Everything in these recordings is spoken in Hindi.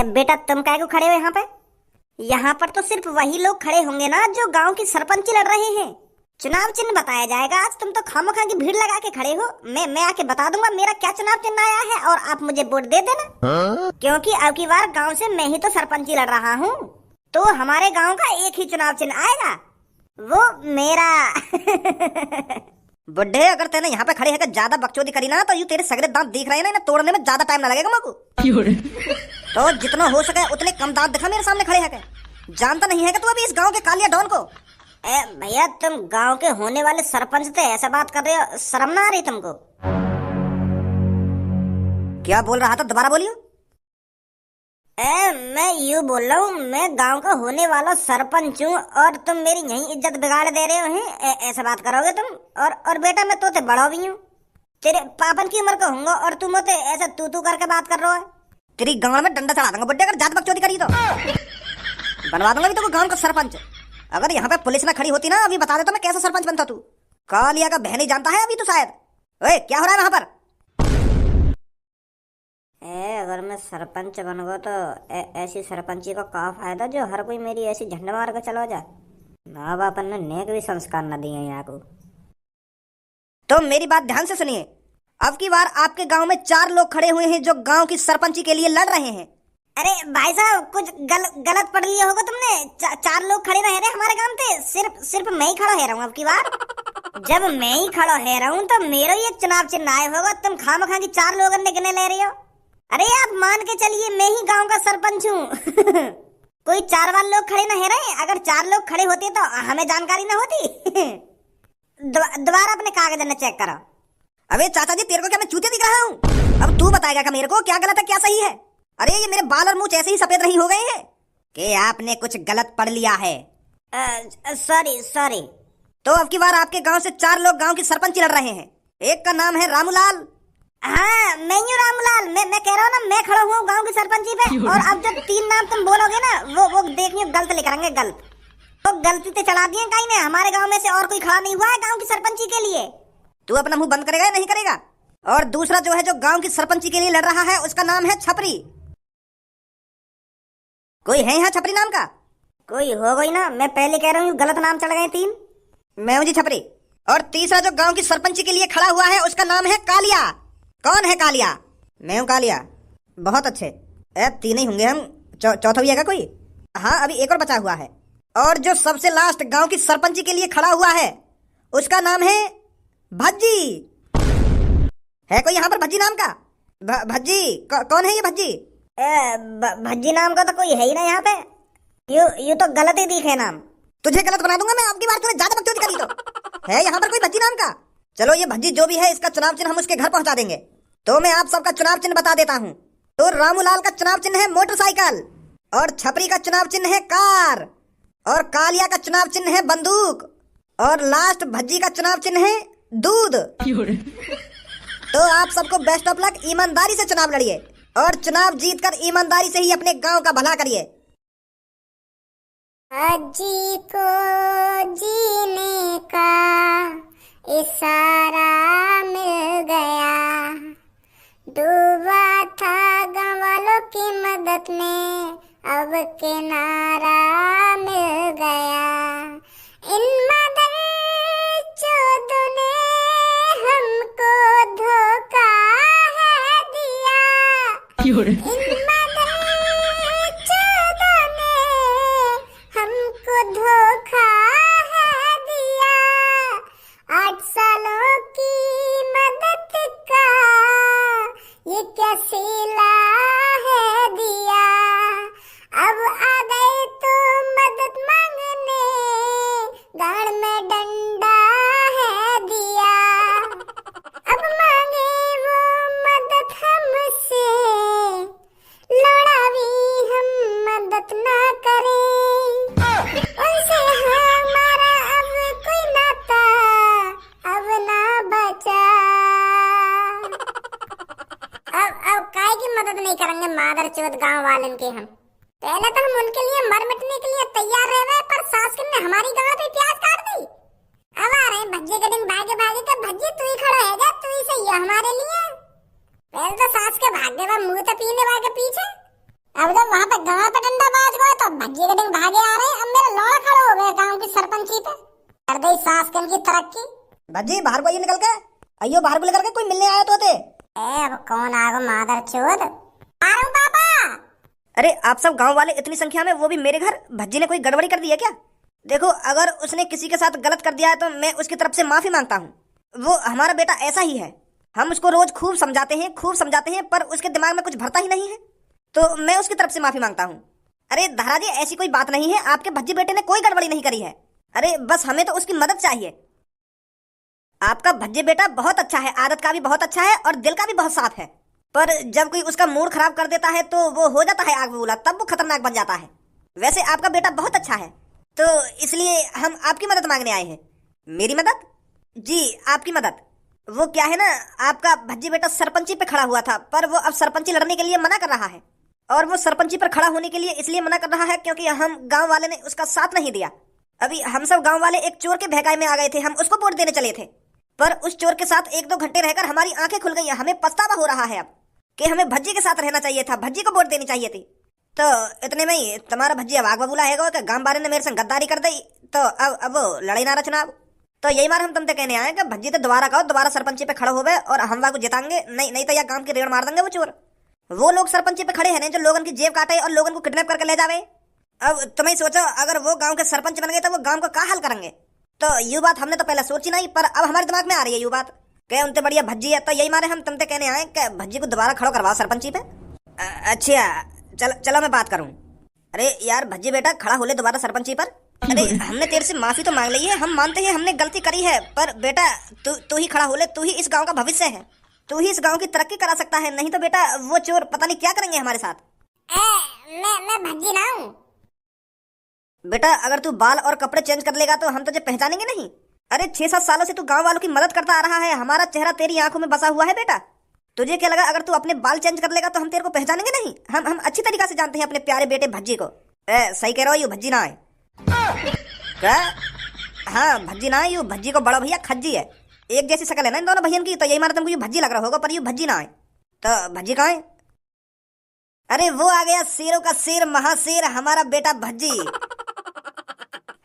बेटा तुम काहे को खड़े हो यहाँ पे? यहाँ पर तो सिर्फ वही लोग खड़े होंगे ना जो गांव की सरपंची लड़ रहे हैं। चुनाव चिन्ह बताया जाएगा आज। तुम तो खामखा की भीड़ लगा के खड़े हो। मैं आके बता दूंगा मेरा क्या चुनाव चिन्ह आया है और आप मुझे वोट दे देना। क्योंकि अब की बार गांव से मैं ही तो सरपंची लड़ रहा हूँ, तो हमारे गांव का एक ही चुनाव चिन्ह आएगा, वो मेरा। बुड्ढे, अगर तेने यहाँ पे खड़े होकर ज्यादा बकचोदी करी ना तो यू तेरे सगरे दांत दिख रहे हैं ना, इन्हें तोड़ने में ज्यादा टाइम ना लगेगा मेरे को। तो जितना हो सके उतने कम दांत दिखा मेरे सामने खड़े होकर। जानता नहीं है कि तू अभी इस गांव के कालिया डॉन को। भैया तुम गांव के होने वाले सरपंच थे, ऐसा बात कर रहे हो? शर्म ना आ रही तुमको? क्या बोल रहा था, दोबारा बोलियो। मैं यूँ बोल रहा हूँ, मैं गांव का होने वाला सरपंच हूँ और तुम मेरी यही इज्जत बिगाड़ दे रहे हो हैं। ऐसा बात करोगे तुम? और बेटा मैं तो बड़ा भी हूँ, तेरे पापन की उम्र का हूँगा और तुम तो ऐसा तू करके बात कर रहे हो। तेरी गांव में डंडा चढ़ा दूंगा बुड्ढे, अगर ज्यादा बकचोदी करी तो बनवा दूंगा भी तो गांव का सरपंच। अगर यहाँ पे पुलिस ना खड़ी होती ना, अभी बता देता मैं कैसा सरपंच बनता। तू कालिया का बहन ही जानता है अभी तो शायद। ओए क्या हो रहा है वहां पर? अगर मैं सरपंच बन गो तो ऐसी सरपंची को का फायदा जो हर कोई मेरी ऐसी झंड मार के चलो जाए। माँ बाप ने नेक भी संस्कार न दिए यहाँ को। तो मेरी बात ध्यान से सुनिए। अब की बार आपके गांव में 4 लोग खड़े हुए हैं जो गांव की सरपंची के लिए लड़ रहे हैं। अरे भाई साहब, कुछ गलत पढ़ लिया होगा तुमने। 4 लोग खड़े रह रहे हमारे गांव पे, सिर्फ मैं ही खड़ा है रहा हूँ। अब की बार जब मैं ही खड़ा है रहा हूँ तो मेरा ही एक चुनाव चिन्ह आया होगा। तुम खामखा की 4 लोग गिने ले रही हो। अरे आप मान के चलिए मैं ही गांव का सरपंच हूँ। कोई 4 वाले लोग खड़े ना है रहे। अगर 4 लोग खड़े होते तो हमें जानकारी ना होती। दोबारा अपने कागज ने चेक करो। अबे चाचा जी, तेरे को क्या मैं चूतिया दिख रहा हूँ? अब तू बताएगा क्या मेरे को क्या गलत है क्या सही है? अरे ये मेरे बाल और मुंह ऐसे ही सफेद नहीं हो गए हैं कि आपने कुछ गलत पढ़ लिया है? सॉरी। तो अब की बार आपके गांव से 4 लोग गांव की सरपंची लड़ रहे हैं। एक का नाम है रामूलाल। हाँ मैं हूँ रामूलाल। मैं कह रहा हूँ ना, मैं खड़ा हुआ हूँ गांव की सरपंची पे। और अब जो 3 नाम तुम बोलोगे ना, वो देखिए गलत लिखेंगे। गलत तो गलती से चढ़ा दिए कहीं ने। हमारे गांव में से और कोई खड़ा नहीं हुआ है गांव की सरपंची के लिए। तू अपना मुंह बंद करेगा या नहीं करेगा? और दूसरा जो है जो गांव की सरपंची के लिए लड़ रहा है उसका नाम है छपरी। कोई है यहाँ छपरी नाम का? कोई हो गई ना, मैं पहले कह रहा हूँ गलत नाम चढ़ गए 3। मैं हूँ जी छपरी। और तीसरा जो गांव की सरपंची के लिए खड़ा हुआ है उसका नाम है कालिया। कौन है कालिया? मैं हूँ कालिया। बहुत अच्छे। 3 ही होंगे हम। चौथा भी है कोई? हाँ अभी एक और बचा हुआ है। और जो सबसे लास्ट गांव की सरपंची के लिए खड़ा हुआ है उसका नाम है भज्जी। है कोई यहाँ पर भज्जी नाम का? भज्जी कौन है ये भज्जी? भज्जी नाम का तो कोई है ही ना यहाँ पे। यू तो गलत ही दिखे नाम। तुझे गलत बना दूंगा मैं। अब की बार तूने ज्यादा बकचोदी करी तो। है यहाँ पर कोई भज्जी नाम का? चलो ये भज्जी जो भी है इसका चुनाव चिन्ह हम उसके घर पहुंचा देंगे। तो मैं आप सबका चुनाव चिन्ह बता देता हूँ। तो रामूलाल का चुनाव चिन्ह है मोटरसाइकिल, और छपरी का चुनाव चिन्ह है कार, और कालिया का चुनाव चिन्ह है बंदूक, और लास्ट भज्जी का चुनाव चिन्ह है दूध। तो आप सबको बेस्ट ऑफ लक। ईमानदारी से चुनाव लड़िए और चुनाव जीतकर ईमानदारी से ही अपने गांव का भला करिए। अजी को जीने का इशारा मिल गया, डूबा था गाँव वालों की मदद में, अब किनारा मिल गया। इन मदर चोदों ने हमको धोखा है दिया। इन मदर चोदों ने हमको धोखा है दिया। 8 सालों की मदद का ये क्या सिला है दिया। अब आ गए तो मदद मांगने, गाड़ में डंडा है दिया। अब मांगे वो मदद हमसे, लौड़ा भी हम मदद ना करें। उनसे हमारा अब कोई नाता अब ना बचा। अब काय की मदद नहीं करेंगे मादर चौथ गाँव वालन के हम। पहले तो हम उनके लिए मर मिटने के लिए तैयार रह गए, पर सास ने हमारी गाँव पे प्याज काट दी। अब आ रहे भज्जे के दिन भागे भागे तो भज्जे तू ही खड़ा है जा, तू ही सही है हमारे लिए। पहले तो सास के भागने का मुंह तो पीने वाले के पीछे, अब जब वहाँ पे गांव पे डंडा बाज गए तो भज्जी के दिन भागे आ रहे। अब मेरा लौड़ा खड़ा हो गया गांव की सरपंची पे, कर गई सास कन की तरक्की। भज्जी बाहर को आइयो निकल के, आइयो बाहर को लेकर के, कोई मिलने आया तो थे। अब कौन आ गो मादर चोद? आ रहा हूँ पापा। अरे आप सब गांव वाले इतनी संख्या में, वो भी मेरे घर। भज्जी ने कोई गड़बड़ी कर दी है क्या? देखो, अगर उसने किसी के साथ गलत कर दिया है तो मैं उसकी तरफ से माफी मांगता हूँ। वो हमारा बेटा ऐसा ही है, हम उसको रोज खूब समझाते हैं, पर उसके दिमाग में कुछ भरता ही नहीं है, तो मैं उसकी तरफ से माफी मांगता हूँ। अरे दादा जी, ऐसी कोई बात नहीं है, आपके भज्जी बेटे ने कोई गड़बड़ी नहीं करी है। अरे बस हमें तो उसकी मदद चाहिए। आपका भज्जी बेटा बहुत अच्छा है, आदत का भी बहुत अच्छा है और दिल का भी बहुत साफ है, पर जब कोई उसका मूड खराब कर देता है तो वो हो जाता है आग बबूला, तब वो खतरनाक बन जाता है। वैसे आपका बेटा बहुत अच्छा है, तो इसलिए हम आपकी मदद मांगने आए हैं। मेरी मदद? जी आपकी मदद। वो क्या है ना, आपका भज्जी बेटा सरपंची पे खड़ा हुआ था, पर वो अब सरपंची लड़ने के लिए मना कर रहा है। और वो सरपंची पर खड़ा होने के लिए इसलिए मना कर रहा है क्योंकि हम गांव वाले ने उसका साथ नहीं दिया। अभी हम सब गांव वाले एक चोर के बहकावे में आ गए थे, हम उसको वोट देने चले थे, पर उस चोर के साथ 1-2 घंटे रहकर हमारी आंखें खुल गई। हमें पछतावा हो रहा है अब कि हमें भज्जी के साथ रहना चाहिए था, भज्जी को वोट देनी चाहिए थी। तो इतने में ही तुम्हारा भज्जी अब आग बबूला है कि गांव वाले ने मेरे संग गद्दारी कर दी, तो अब वो लड़ाई नारा चुनाव। तो यही मार हम तुमसे कहने आए कि भज्जी तो दोबारा कहो, दोबारा सरपंची पे खड़े हो गए और हम को जिताएंगे। नहीं तो यह गांव की रेड़ मार देंगे वो चोर। वो लोग सरपंची पे खड़े हैं जो लोगन की जेब काटे और लोगन को किडनैप करके ले जावे। अब तुम्हें सोचो, अगर वो गांव के सरपंच बन गए तो वो गांव को क्या हाल करेंगे। तो यू बात हमने तो पहले सोची नहीं, पर अब हमारे दिमाग में आ रही है यू बात कि उनसे बढ़िया भज्जी है। तो यही मारे हम तुमसे कहने आए कि भज्जी को दोबारा खड़ो करवाओ सरपंची पे। अच्छा चलो मैं बात करूं। अरे यार भज्जी बेटा, खड़ा हो ले दोबारा सरपंची पर। अरे हमने तेरे से माफी तो मांग ली है, हम मानते हैं हमने गलती करी है, पर बेटा तू ही खड़ा हो ले, तू ही इस गांव का भविष्य है, तू ही इस गांव की तरक्की करा सकता है। नहीं तो बेटा वो चोर पता नहीं क्या करेंगे हमारे साथ। मैं भज्जी ना हूँ बेटा, अगर तू बाल और कपड़े चेंज कर लेगा तो हम तुझे पहचानेंगे नहीं। अरे 6-7 सालों से तू गांव वालों की मदद करता आ रहा है, हमारा चेहरा तेरी आंखों में बसा हुआ है बेटा। तुझे क्या लगा अगर तू अपने बाल चेंज कर लेगा तो हम तेरे को पहचानेंगे नहीं? हम अच्छी तरीके से जानते हैं अपने प्यारे बेटे भज्जी को। सही कह रहा हो, यू भज्जी ना है क्या? हाँ भज्जी ना है, यू भज्जी को बड़ा भैया खज्जी है। एक जैसी शक्ल है ना इन दोनों भैया की, तो यही मारा तुमको यू भज्जी लग रहा होगा, पर यू भज्जी ना है। तो भज्जी कहाँ है? अरे वो आ गया, शेरों का शेर, महाशेर, हमारा बेटा भज्जी,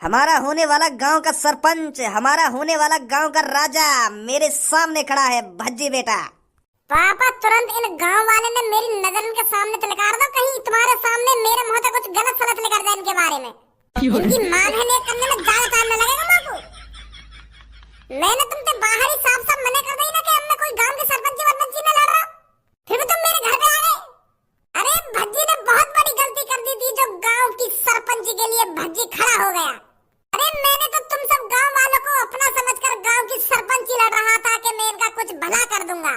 हमारा होने वाला गांव का सरपंच, हमारा होने वाला गांव का राजा मेरे सामने खड़ा है भज्जी बेटा। पापा तुरंत इन गांव वाले ने मेरी नजर इनके सामने तलकार दो, कहीं तुम्हारे सामने मेरे मुंह से कुछ गलत सलत निकल जाए इनके बारे में। इनकी मान है नहीं करने में ज्यादा टाइम न लगेगा माँ को। मैंने तुमसे बाहर ही साफ मना कर दी ना कि अब मैं कोई गांव के सरपंची वरपंची न लड़ रहा, फिर भी तुम मेरे घर पे आ गए। अरे भज्जी ने बहुत बड़ी गलती कर दी थी जो गांव की सरपंची के लिए भज्जी खड़ा हो गया। अरे मैंने तो तुम सब गांव वालों को अपना समझकर गांव की सरपंची लड़ रहा था कि मैं इनका कुछ भला कर दूंगा,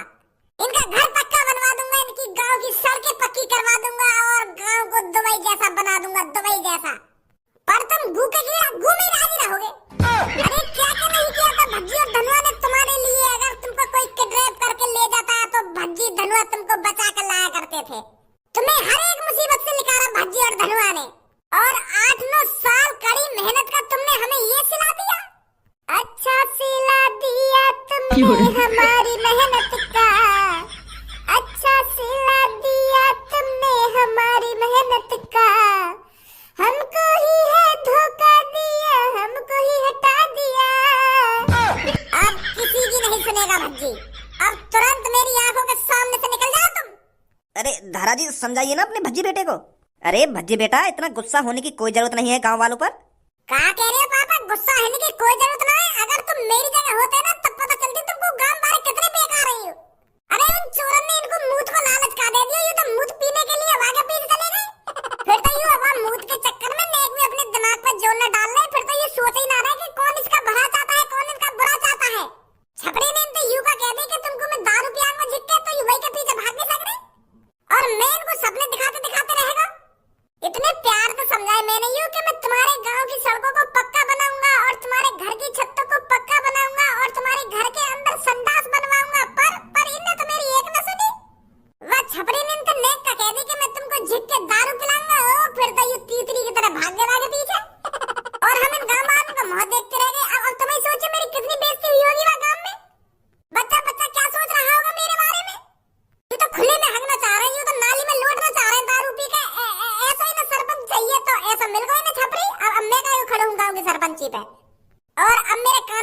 इनका घर पक्का बनवा दूंगा, इनकी गांव की सड़कें पक्की करवा दूंगा और गांव को दुबई जैसा बना दूंगा, दुबई जैसा। पर तुम भूखे कीड़ा घूमे राजी रहोगे। अरे क्या नहीं किया था भज्जी और धनुआ ने तुम्हारे लिए। अगर तुमको कोई किडनैप करके ले जाता है तो भज्जी धनुआ तुमको बचा कर लाया करते थे। तुम्हें हर एक मुसीबत से निकाला भज्जी और धनुआ ने, और 8-9 साल कड़ी मेहनत का तुमने हमें ये सिला दिया। अच्छा सिला दिया तुमने हमारी मेहनत का, अच्छा सिला दिया तुमने हमारी मेहनत का, हमको ही है धोखा दिया, हमको ही हटा दिया। अब किसी की नहीं सुनेगा भज्जी, अब तुरंत मेरी आंखों के सामने से निकल जाओ तुम। अरे धारा जी समझाइए ना अपने भज्जी बेटे को। अरे भज्जी बेटा, इतना गुस्सा होने की कोई जरूरत नहीं है गांव वालों पर। क्या कह रहे हो पापा? गुस्सा होने की कोई जरूरत नहीं है। अगर तुम मेरी जगह होते ना तब पता चलती तुमको गांव वाले कितने बेकार रही हो। अरे उन चोरों ने इनको मूत को लालच का दे दिया, ये तो मूत पीने के लिए आगे पीछे चले गए। फिर तो ये अब मूत के चक्कर में नेक भी अपने दिमाग पर जोर न डाल रहे, फिर तो ये सोच ही ना रहा कि कौन इसका भला चाहता है कौन इनका बुरा चाहता है। छपरी ने इनसे यूं का कह दिया कि तुमको मैं दारू पिया में जितते तो ये वही के पीछे भाग नहीं सक रहे, और मैं इनको सपने दिखाते दिखाते रहेगा। इतने प्यार से समझाए मैंने यूं कि मैं तुम्हारे गांव की सड़कों को पक्का बनाऊंगा और तुम्हारे घर की छतों को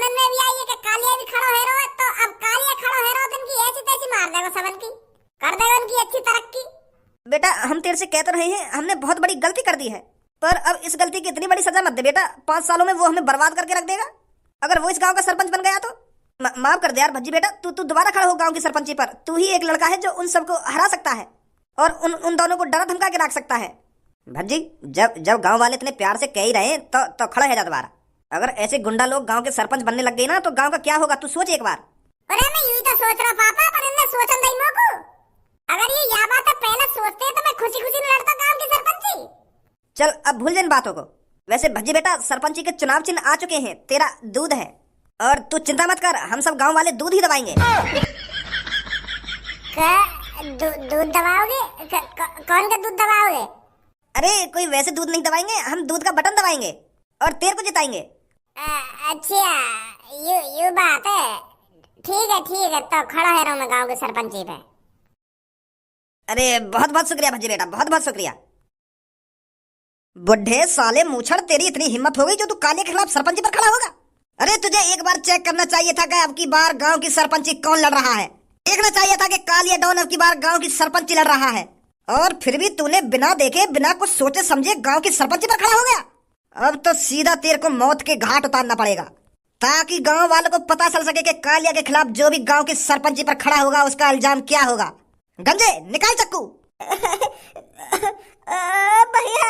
मन में भी आई है कि कालिया भी खड़ो है रहो, तो अब कालिया खड़ो है रहो तो इनकी ऐसी तैसी मार देगा सबन की, कर देगा उनकी अच्छी तरक्की। बेटा हम तेरे से कह तो रहे हैं, हमने बहुत बड़ी गलती कर दी है, पर अब इस गलती की इतनी बड़ी सजा मत दे बेटा। 5 सालों में वो हमें बर्बाद करके रख देगा। अगर वो इस गांव का सरपंच बन गया तो माफ कर दे यार भज्जी बेटा। तू दोबारा खड़ा हो गांव की सरपंची पर। तू ही एक लड़का है जो उन सबको हरा सकता है और उन दोनों को डरा धमका के रख सकता है। भज्जी जब गांव वाले इतने प्यार से कह ही रहे तो खड़ा है जा दोबारा। अगर ऐसे गुंडा लोग गांव के सरपंच बनने लग गए ना तो गांव का क्या होगा, तू सोच एक बार। अरे मैं यूं तो सोच रहा पापा, पर इनने सोचन नहीं मोको। अगर ये या बात पहले सोचते तो मैं खुशी खुशी न लड़ता गांव की सरपंची। चल अब भूल जिन बातों को। वैसे भज्जी बेटा सरपंची के चुनाव चिन्ह आ चुके हैं, तेरा दूध है और तू चिंता मत कर, हम सब गांव वाले दूध ही दबाएंगे। दूध दबाओगे? कौन का दूध दबाओगे? अरे कोई वैसे दूध नहीं दबाएंगे, हम दूध का बटन दबाएंगे और तेरे को जिताएंगे। अच्छा यू बात है। ठीक है तो खड़ा है रहा हूं मैं गांव के सरपंची पे। अरे बहुत बहुत शुक्रिया भज्जी बेटा, बहुत बहुत शुक्रिया। बुढ़े साले मूछड़, तेरी इतनी हिम्मत हो गई जो तू काले के खिलाफ सरपंची पर खड़ा होगा? अरे तुझे एक बार चेक करना चाहिए था कि अब की बार गांव की सरपंची कौन लड़ रहा है। देखना चाहिए था कि कालिया डॉन अब की बार गांव की सरपंची लड़ रहा है, और फिर भी तूने बिना देखे बिना कुछ सोचे समझे गांव की सरपंची पर खड़ा हो गया। अब तो सीधा तेरे को मौत के घाट उतारना पड़ेगा, ताकि गांव वालों को पता चल सके कि कालिया के खिलाफ जो भी गांव की सरपंची पर खड़ा होगा उसका इल्जाम क्या होगा। गंजे निकाल चक्कू। भैया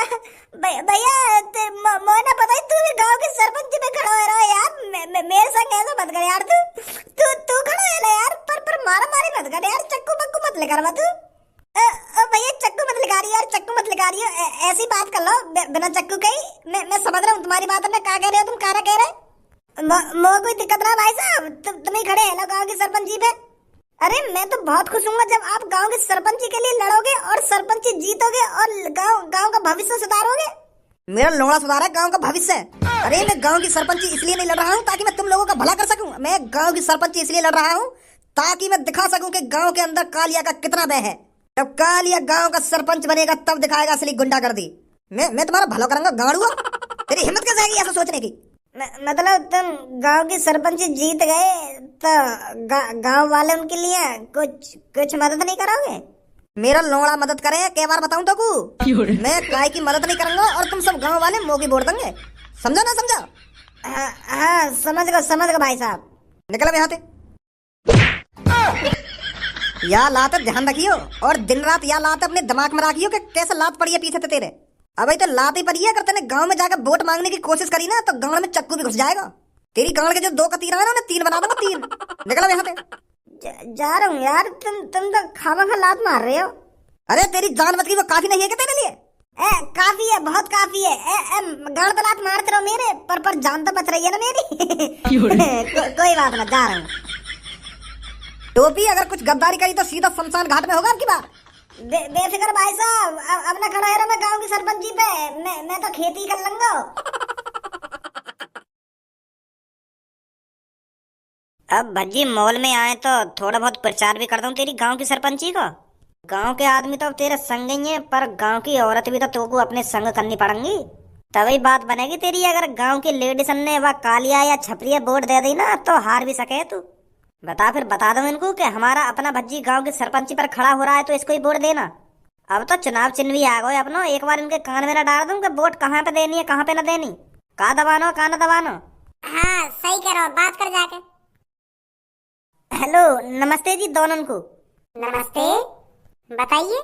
मोना पता है तू भी गांव के सरपंच में खड़ा हो रहा है यार। मेरे संग ऐसा मत कर यार। तू खड़ा है ना यार, पर मारा मारी मत कर यार। चक्कू बक्कू मत लेकर तू। भैया चक्कू मत लगा रही यार, चक्कू मत लगा रही हो। ऐसी बात कर लो बिना चक्कू कही। मैं समझ रहा हूँ तुम्हारी बात। मैं क्या कह रहे हो, तुम क्या कह रहे मो कोई दिक्कत ना भाई साहब, तुम ही खड़े हैं ना गांव की सरपंची पे। अरे मैं तो बहुत खुश हूँ जब आप गांव की सरपंची के लिए लड़ोगे और सरपंची जीतोगे और गांव का भविष्य सुधारोगे। मेरा लोड़ा सुधार है गांव का भविष्य। अरे मैं गांव की सरपंची इसलिए नहीं लड़ रहा हूँ ताकि मैं तुम लोगों का भला कर सकूं। मैं गांव की सरपंची इसलिए लड़ रहा हूँ ताकि मैं दिखा सकूं कि गांव के अंदर कालिया का कितना भय है। जब कालिया गांव का सरपंच बनेगा तब दिखाएगा असली गुंडागर्दी। मैं तुम्हारा भला करूंगा गाड़ुआ। तेरी हिम्मत कैसे आएगी ऐसा सोचने की? मतलब तुम गांव की सरपंच जीत गए तो गांव वाले उनके लिए कुछ मदद नहीं करोगे? मेरा लोड़ा मदद करे, कई बार बताऊं तो को मैं काय की मदद नहीं करूंगा और तुम सब गांव वाले मोगी वोट देंगे। समझा ना समझा? हाँ समझ गो भाई साहब। निकल यहाँ से। या लात ध्यान रखियो और दिन रात या लात अपने दिमाग में रखियो कि कैसे लात पड़ी है पीछे तेरे। अब तो लात ही पड़ी है। अगर तूने गांव में जाकर वोट मांगने की कोशिश करी ना तो गांव में चक्कू भी घुस जाएगा। तेरी गांव के जो 2 कतीरा है ना उन्हें 3 बना दूंगा 3। निकलो यहाँ से। जा रहा हूँ यार। तुम तो खामा लात मार रहे हो। अरे तेरी जान बच गई वो काफी नहीं है क्या तेरे लिए? काफी है, बहुत काफी है। गांव तो लात मारते रहो मेरे पर जान तो बच रही है ना मेरी। कोई बात ना, जा रहा हूँ। टोपी अगर कुछ गद्दारी करी तो सीधा शमशान घाट में होगा अब की बार। बेफिक्र भाई साहब, अब ना खड़ा है मैं गांव की सरपंची पे। मैं तो खेती कर लूंगा। अब भज्जी मॉल में आए तो थोड़ा बहुत प्रचार भी कर दूं तेरी गांव की सरपंची को। गांव के आदमी तो अब तेरे संग ही है, पर गांव की औरत भी तो तुमको अपने संग करनी पड़ेंगी, तभी बात बनेगी तेरी। अगर गांव की लेडीज ने वह कालिया या छपरिया वोट दे दी ना तो हार भी सके तू। फिर बता दो इनको कि हमारा अपना भज्जी गांव की सरपंची पर खड़ा हो रहा है तो इसको ही वोट देना। अब तो चुनाव चिन्ह भी आ गए अपनो। एक बार इनके कान में ना डाल दूं कि वोट कहाँ पे देनी है कहाँ पे ना देनी, कहाँ दबानो कहाँ ना दबानो। हाँ सही करो, बात कर जाके। हेलो नमस्ते जी दोनों को। नमस्ते, बताइए।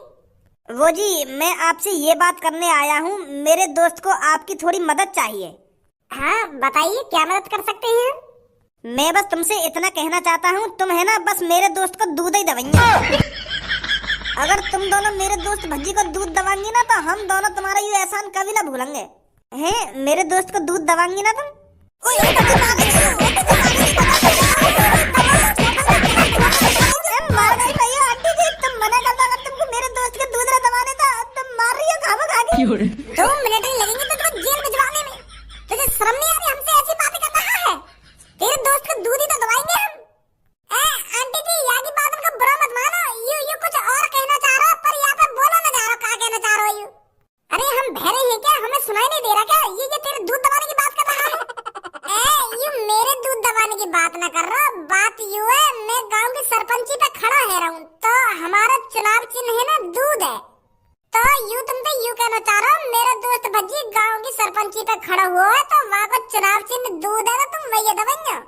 वो जी मैं आपसे ये बात करने आया हूँ, मेरे दोस्त को आपकी थोड़ी मदद चाहिए। हाँ बताइए, क्या मदद कर सकते हैं? मैं बस तुमसे इतना कहना चाहता हूँ, तुम है ना बस मेरे दोस्त को दूध ही दवाइए। अगर तुम दोनों मेरे दोस्त भज्जी को दूध दवाएंगी ना तो हम दोनों तुम्हारा ये एहसान कभी ना भूलेंगे। हैं मेरे दोस्त को दूध दवाएंगी ना तुम? मार गई भैया आंटी जी, तुम मना कर दो। अगर तुमको मेरे दोस्त के दूध ना दवाने था तुम मार रही हो खावा खा के। 2 मिनट ही लगेंगे तो तुम्हें जेल भिजवाने में। तुझे शर्म नहीं आ रही हमसे ऐसी बातें कर रहा है? तेरे दोस्त को दूध ही तो दवाएंगे हम। आंटी जी यहाँ की बात उनका बुरा मत मानो। यू कुछ और कहना चाह रहा हो पर यहाँ पे बोलो ना जा रहा, क्या कहना चाह रहा हो यू? अरे हम बहरे हैं क्या, हमें सुनाई नहीं दे रहा क्या? ये तेरे दूध दबाने की बात कर रहा है? यू की बात ना कर रहा, बात यूं है, मैं गांव की सरपंची पे खड़ा है रहा हूँ, तो हमारा चुनाव चिन्ह है ना दूध है। तो यूं तुम तो यूं कहना चाह रहे हो मेरा दोस्त भज्जी गांव की सरपंची पे खड़ा हुआ है तो वहाँ का चुनाव चिन्ह दूध है, तो तुम वही दबाइए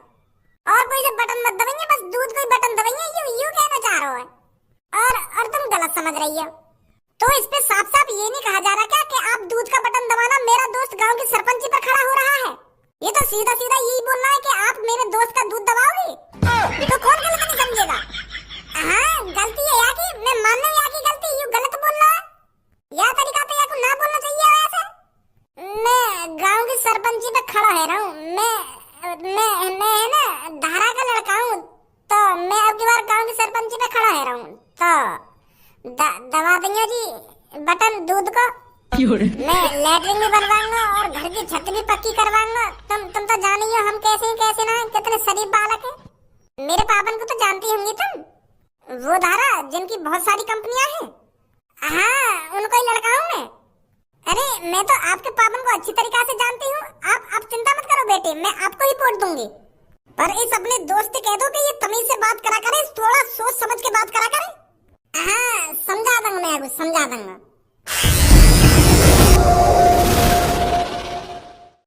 और कोई से बटन मत दबाइए, बस दूध कोई बटन दबाइए, यूं कहना चाह रहे हो। और तुम गलत समझ रही हो। तो इस पे साफ साफ ये नहीं कहा जा रहा क्या कि आप दूध का बटन दबाना मेरा दोस्त गांव की सरपंची पर खड़ा हो रहा है। ये तो सीधा सीधा यही बोल रहा है कि आप मेरे दोस्त का दूध दबाओगे, तो कौन गलत नहीं समझेगा। हाँ गलती है या की, मैं मान रहा हूँ या की गलती, यूं गलत बोल रहा है, यह तरीका तो या को ना बोलना चाहिए ऐसे। मैं गांव की सरपंची पे खड़ा है रहा हूँ, मैं है ना धारा का लड़का हूँ, तो मैं अब की बार गांव की सरपंची पे खड़ा है रहा हूँ, तो दबा देंगे जी बटन दूध को। मैं लैट्रिन भी बनवाऊंगा और घर की छत भी पक्की करवाऊंगा। तुम तो जान ही हो हम कैसे ना कितने शरीफ बालक हैं। मेरे पापन को तो जानती होंगी तुम, वो धारा जिनकी बहुत सारी कंपनियां हैं। हाँ उनको ही लड़का हूँ मैं। अरे मैं तो आपके पापन को अच्छी तरीका से जानती हूँ, आप चिंता मत करो बेटे, मैं आपको ही वोट दूंगी। पर इस अपने दोस्त कह दो कि ये तमीज से बात करा करे, थोड़ा सोच समझ के बात करा करे। हाँ समझा दूंगा, मैं समझा दूंगा।